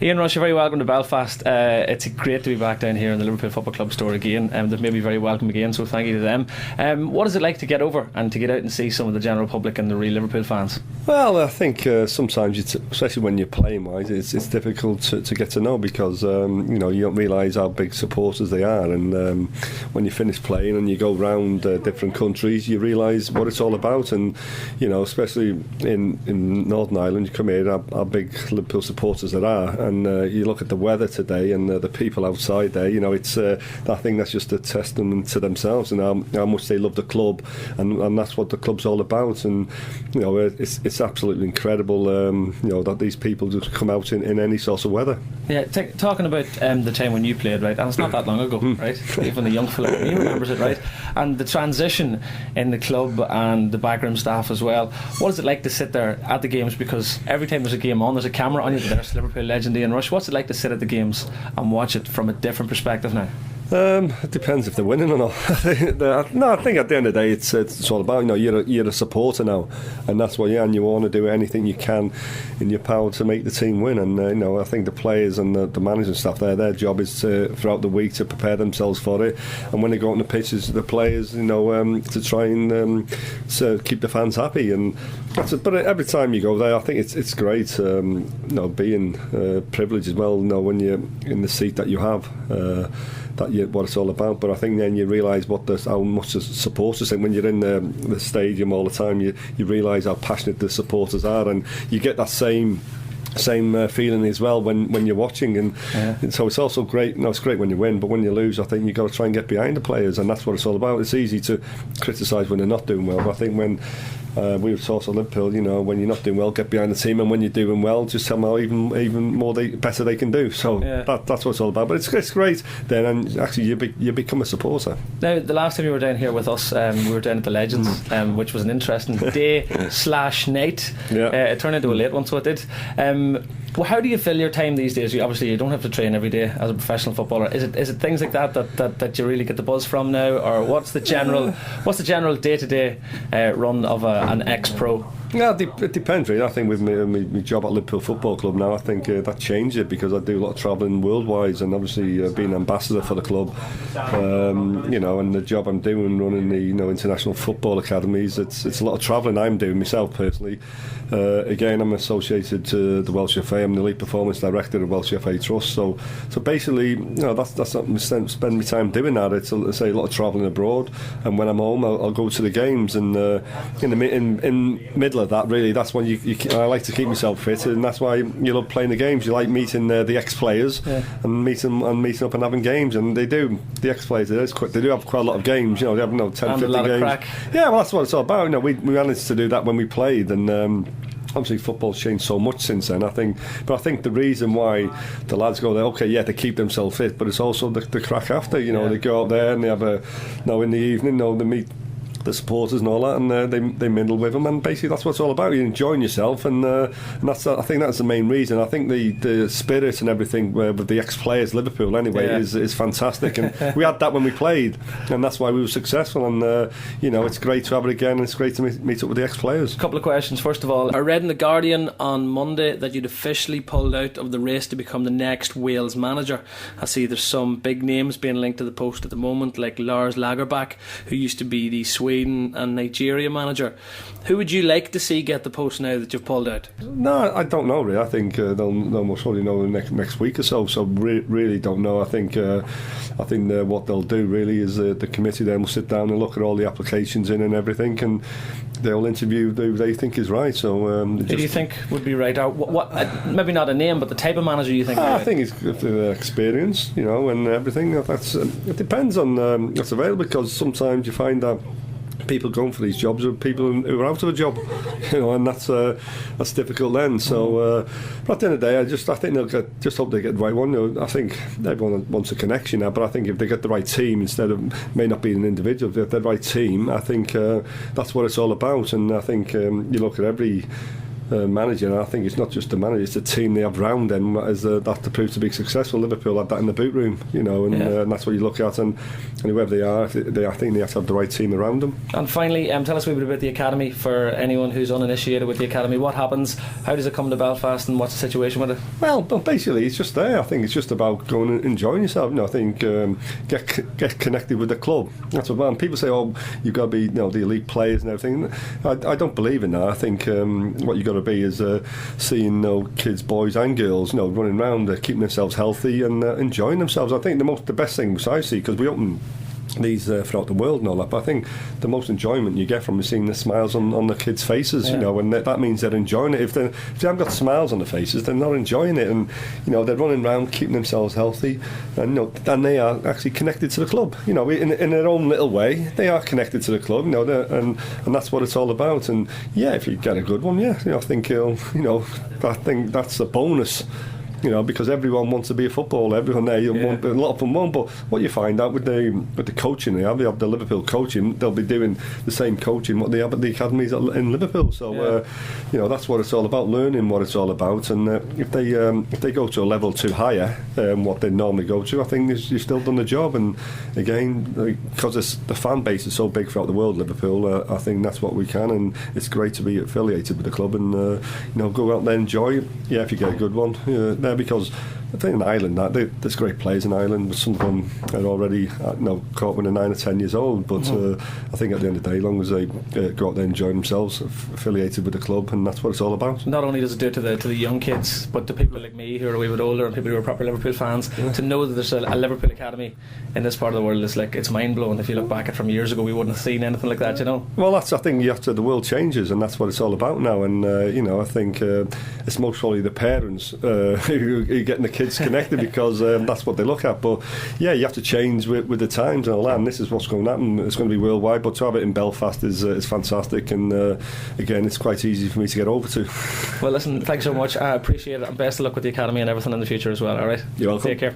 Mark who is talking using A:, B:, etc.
A: Ian Rush, you're very welcome to Belfast. It's great to be back down here in the Liverpool Football Club store again. They've made me very welcome again, so thank you to them. What is it like to get over and to get out and see some of the general public and the real Liverpool fans?
B: Well, I think sometimes, especially when you're playing wise, it's difficult to get to know because you don't realise how big supporters they are, and when you finish playing and you go round different countries, you realise what it's all about. And especially in Northern Ireland, you come here, how big Liverpool supporters there are, and you look at the weather today and the people outside there. It's I think that's just a testament to themselves and how much they love the club, and that's what the club's all about. And it's absolutely incredible that these people just come out in any sort of weather.
A: Yeah, talking about the time when you played, right, and it's not that long ago, right? Even the young Phillips, he remembers it, right? And the transition in the club and the backroom staff as well. What is it like to sit there at the games? Because every time there's a game on, there's a camera on you. There's Liverpool legend Ian Rush. What's it like to sit at the games and watch it from a different perspective now?
B: It depends if they're winning or not. No, I think at the end of the day it's all about you're a supporter now, and that's what and you want to do anything you can in your power to make the team win. And I think the players and the management staff their job is throughout the week to prepare themselves for it, and when they go on the pitches, the players to try and keep the fans happy. And that's it. But every time you go there, I think it's great. Being privileged as well. When you're in the seat that you have. What it's all about. But I think then you realise how much the supporters think. When you're in the stadium all the time, you realise how passionate the supporters are, and you get that same feeling as well when you're watching. And so it's also great. It's great when you win, but when you lose, I think you've got to try and get behind the players, and that's what it's all about. It's easy to criticise when they're not doing well, but I think when we were taught at Liverpool, when you're not doing well, get behind the team, and when you're doing well, just tell them how even more better they can do. So that's what it's all about. But it's great then, and actually you become a supporter. Now,
A: the last time you were down here with us, we were down at the Legends, which was an interesting day/night. It turned into a late one, so it did. Well, how do you fill your time these days? You don't have to train every day as a professional footballer. Is it things like that you really get the buzz from now, or what's the general day-to-day run of an ex-pro?
B: Yeah, it depends really. I think with my job at Liverpool Football Club now, I think that changed it because I do a lot of travelling worldwide, and obviously being ambassador for the club, and the job I'm doing running the international football academies, it's a lot of travelling I'm doing myself personally. Again, I'm associated to the Welsh FA. I'm the lead performance director of Welsh FA Trust. So basically, that's something I spend my time doing that. It's a lot of travelling abroad, and when I'm home, I'll go to the games, and in middle of that, really, that's when I like to keep myself fit, and that's why you love playing the games. You like meeting the ex-players and meeting up and having games, and they do. The ex-players, they do have quite a lot of games. They have 10,
A: and
B: 50
A: a lot
B: games.
A: Of crack.
B: Yeah, well, that's what it's all about. We managed to do that when we played, and obviously football's changed so much since then. I think the reason why the lads go there, they keep themselves fit, but it's also the crack after. They go out there and they have in the evening, they meet the supporters and all that, and they mingle with them, and basically that's what it's all about. You're enjoying yourself, and that's, I think that's the main reason. I think the spirit and everything with the ex-players, Liverpool anyway, is fantastic, and we had that when we played, and that's why we were successful. And it's great to have it again, and it's great to meet up with the ex-players.
A: A couple of questions. First of all, I read in the Guardian on Monday that you'd officially pulled out of the race to become the next Wales manager. I see there's some big names being linked to the post at the moment, like Lars Lagerbäck, who used to be the Sweden and Nigeria manager. Who would you like to see get the post now that you've pulled out?
B: No, I don't know really. I think they'll most probably know next week or so. So really don't know. I think what they'll do really is the committee then will sit down and look at all the applications in and everything, and they'll interview who they think is right. So
A: who do you think would be right? Or what maybe not a name, but the type of manager you think?
B: I think it's the experience, and everything. It depends on what's available, because sometimes you find that people going for these jobs are people who are out of a job, and that's difficult then. So, but at the end of the day, I think they'll just hope they get the right one. I think everyone wants a connection now, but I think if they get the right team, instead of may not being an individual, if they have the right team, I think that's what it's all about. And I think you look at every manager, and I think it's not just the manager, it's the team they have round them that to prove to be successful. Liverpool had that in the boot room, and that's what you look at, and whoever they are, I think they have to have the right team around them.
A: And finally, tell us a bit about the academy for anyone who's uninitiated with the academy. What happens? How does it come to Belfast, and what's the situation with it?
B: Well, basically it's just there. I think it's just about going and enjoying yourself. I think get connected with the club. That's what people say. Oh, you've got to be the elite players and everything. I don't believe in that. I think what you've got to be is seeing kids, boys and girls, running around, keeping themselves healthy and enjoying themselves. I think the best thing which I see, because we open these throughout the world and all that, but I think the most enjoyment you get from is seeing the smiles on the kids' faces, and that means they're enjoying it. If they haven't got smiles on their faces, they're not enjoying it, and they're running around keeping themselves healthy, and they are actually connected to the club. In their own little way, they are connected to the club. And that's what it's all about. And if you get a good one, I think I think that's a bonus. Because everyone wants to be a footballer. Everyone there, a lot of them won't. But what you find out with the coaching they have the Liverpool coaching, they'll be doing the same coaching what they have at the academies in Liverpool. So that's what it's all about, learning what it's all about. And if they go to a level too higher, what they normally go to, I think you've still done the job. And again, because the fan base is so big throughout the world, Liverpool, I think that's what we can. And it's great to be affiliated with the club and go out there and enjoy it. If you get a good one. Because I think in Ireland there's great players in Ireland, but some of them are already caught when they're 9 or 10 years old. But I think at the end of the day, as long as they go out there and enjoy themselves, affiliated with the club, and that's what it's all about. Not
A: only does it do it to the young kids, but to people like me who are a wee bit older and people who are proper Liverpool fans, to know that there's a Liverpool academy in this part of the world is it's mind blowing. If you look back at from years ago, we wouldn't have seen anything like that.
B: Well, I think the world changes, and that's what it's all about now. And I think it's most probably the parents who are getting the kids connected because that's what they look at. But you have to change with the times and all that, and this is what's going to happen. It's going to be worldwide, but to have it in Belfast is fantastic, and again, it's quite easy for me to get over to.
A: Well, listen, thanks so much. I appreciate it, and best of luck with the academy and everything in the future as well. Alright,
B: you're welcome.
A: Take care.